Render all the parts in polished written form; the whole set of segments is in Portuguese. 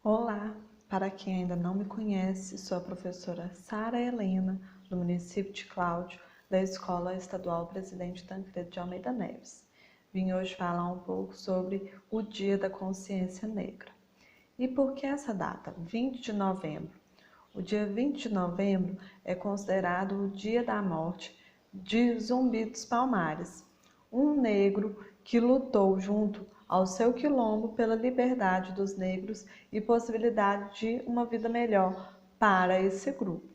Olá, para quem ainda não me conhece, sou a professora Sara Helena, do município de Cláudio, da Escola Estadual Presidente Tancredo de Almeida Neves. Vim hoje falar um pouco sobre o Dia da Consciência Negra. E por que essa data, 20 de novembro? O dia 20 de novembro é considerado o dia da morte de Zumbi dos Palmares, um negro que lutou junto ao seu quilombo pela liberdade dos negros e possibilidade de uma vida melhor para esse grupo.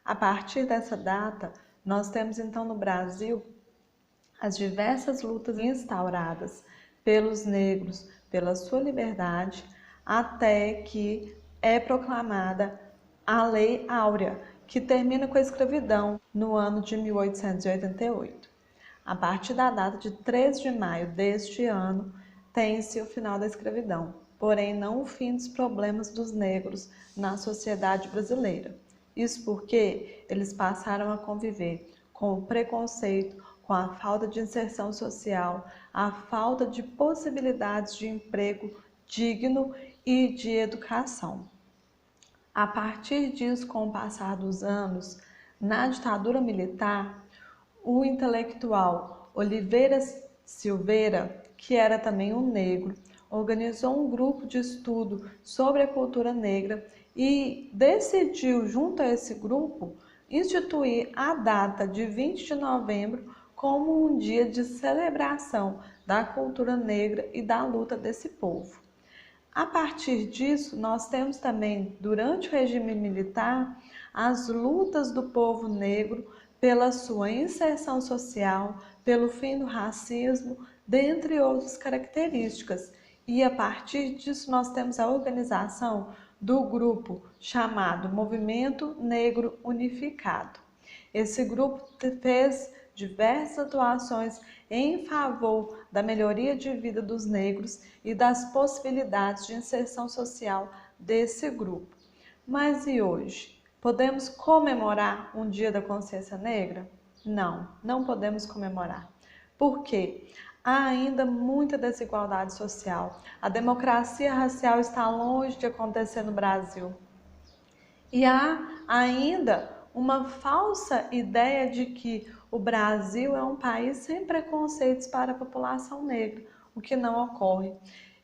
A partir dessa data, nós temos então no Brasil as diversas lutas instauradas pelos negros pela sua liberdade, até que é proclamada a Lei Áurea, que termina com a escravidão no ano de 1888. A partir da data de 3 de maio deste ano, tem-se o final da escravidão, porém não o fim dos problemas dos negros na sociedade brasileira. Isso porque eles passaram a conviver com o preconceito, com a falta de inserção social, a falta de possibilidades de emprego digno e de educação. A partir disso, com o passar dos anos, na ditadura militar, o intelectual Oliveira Silveira, que era também um negro, organizou um grupo de estudo sobre a cultura negra e decidiu, junto a esse grupo, instituir a data de 20 de novembro como um dia de celebração da cultura negra e da luta desse povo. A partir disso, nós temos também, durante o regime militar, as lutas do povo negro pela sua inserção social, pelo fim do racismo, dentre outras características. E a partir disso, nós temos a organização do grupo chamado Movimento Negro Unificado. Esse grupo fez diversas atuações em favor da melhoria de vida dos negros e das possibilidades de inserção social desse grupo. Mas e hoje? Podemos comemorar um Dia da Consciência Negra? Não, não podemos comemorar. Por quê? Há ainda muita desigualdade social. A democracia racial está longe de acontecer no Brasil. E há ainda uma falsa ideia de que o Brasil é um país sem preconceitos para a população negra, o que não ocorre.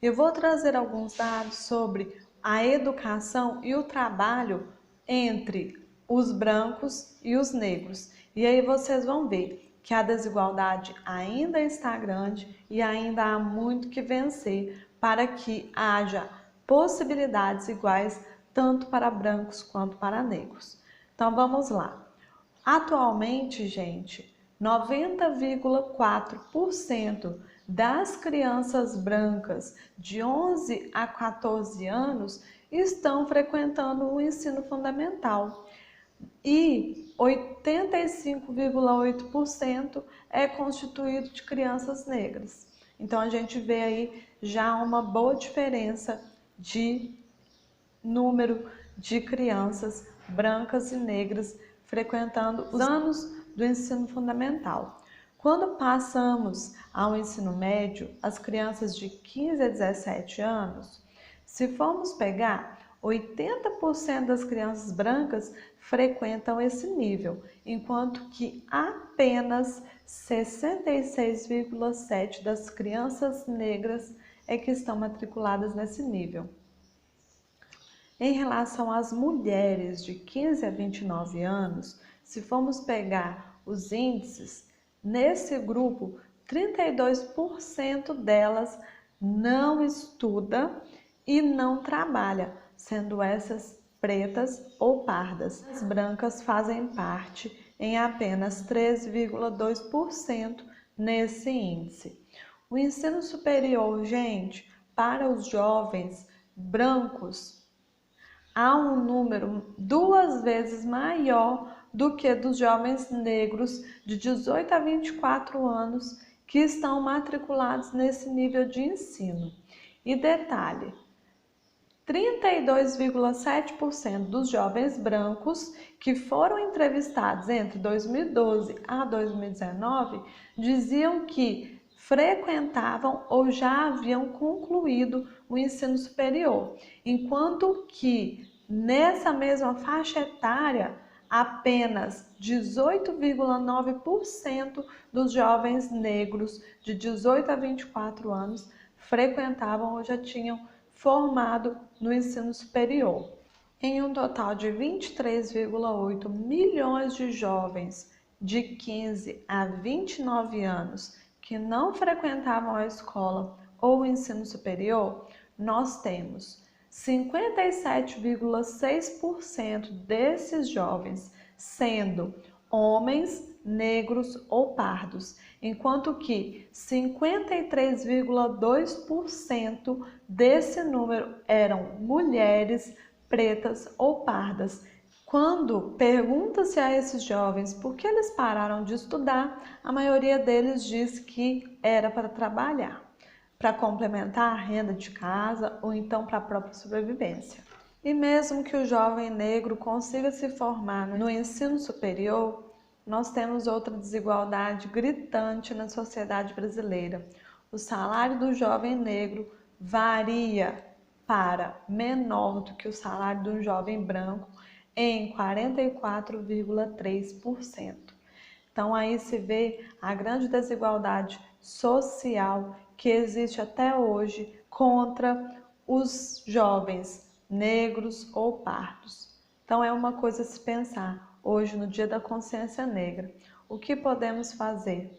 Eu vou trazer alguns dados sobre a educação e o trabalho entre os brancos e os negros. E aí vocês vão ver que a desigualdade ainda está grande e ainda há muito que vencer para que haja possibilidades iguais tanto para brancos quanto para negros. Então vamos lá. Atualmente, gente, 90,4% das crianças brancas de 11 a 14 anos estão frequentando o ensino fundamental e 85,8% é constituído de crianças negras. Então a gente vê aí já uma boa diferença de número de crianças brancas e negras frequentando os anos do ensino fundamental. Quando passamos ao ensino médio, as crianças de 15 a 17 anos, se formos pegar, 80% das crianças brancas frequentam esse nível, enquanto que apenas 66,7% das crianças negras é que estão matriculadas nesse nível. Em relação às mulheres de 15 a 29 anos, se formos pegar os índices, nesse grupo, 32% delas não estuda e não trabalha, sendo essas pretas ou pardas. As brancas fazem parte em apenas 3,2% nesse índice. O ensino superior, gente, para os jovens brancos, há um número 2 vezes maior do que dos jovens negros de 18 a 24 anos que estão matriculados nesse nível de ensino. E detalhe, 32,7% dos jovens brancos que foram entrevistados entre 2012 a 2019 diziam que frequentavam ou já haviam concluído o ensino superior, enquanto que nessa mesma faixa etária, apenas 18,9% dos jovens negros de 18 a 24 anos frequentavam ou já tinham formado no ensino superior. Em um total de 23,8 milhões de jovens de 15 a 29 anos que não frequentavam a escola ou o ensino superior, nós temos 57,6% desses jovens sendo homens, negros ou pardos, enquanto que 53,2% desse número eram mulheres, pretas ou pardas. Quando pergunta-se a esses jovens por que eles pararam de estudar, a maioria deles diz que era para trabalhar, para complementar a renda de casa ou então para a própria sobrevivência. E mesmo que o jovem negro consiga se formar no ensino superior, nós temos outra desigualdade gritante na sociedade brasileira. O salário do jovem negro varia para menor do que o salário de um jovem branco em 44,3%. Então aí se vê a grande desigualdade social que existe até hoje contra os jovens negros ou pardos. Então é uma coisa a se pensar hoje no Dia da Consciência Negra. O que podemos fazer?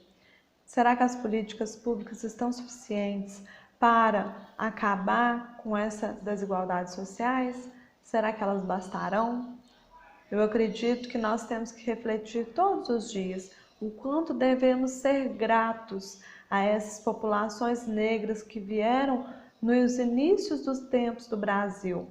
Será que as políticas públicas estão suficientes para acabar com essas desigualdades sociais? Será que elas bastarão? Eu acredito que nós temos que refletir todos os dias o quanto devemos ser gratos a essas populações negras que vieram nos inícios dos tempos do Brasil,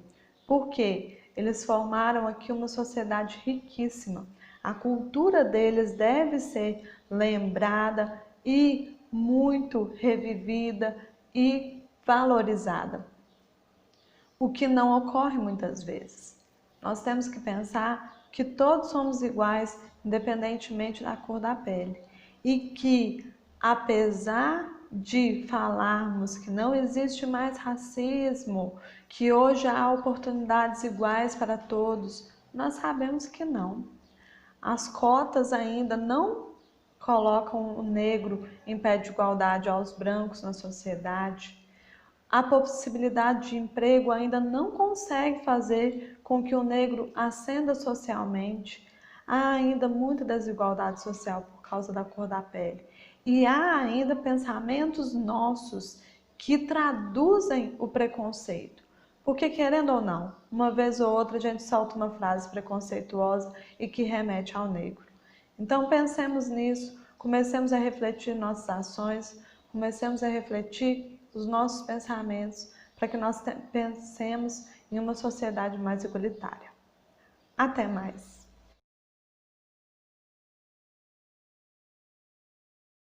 porque eles formaram aqui uma sociedade riquíssima. A cultura deles deve ser lembrada e muito revivida e valorizada, o que não ocorre muitas vezes. Nós temos que pensar que todos somos iguais, independentemente da cor da pele, e que, apesar de falarmos que não existe mais racismo, que hoje há oportunidades iguais para todos, nós sabemos que não. As cotas ainda não colocam o negro em pé de igualdade aos brancos na sociedade. A possibilidade de emprego ainda não consegue fazer com que o negro ascenda socialmente. Há ainda muita desigualdade social por causa da cor da pele. E há ainda pensamentos nossos que traduzem o preconceito. Porque, querendo ou não, uma vez ou outra a gente solta uma frase preconceituosa e que remete ao negro. Então pensemos nisso, comecemos a refletir nossas ações, comecemos a refletir os nossos pensamentos para que nós pensemos em uma sociedade mais igualitária. Até mais!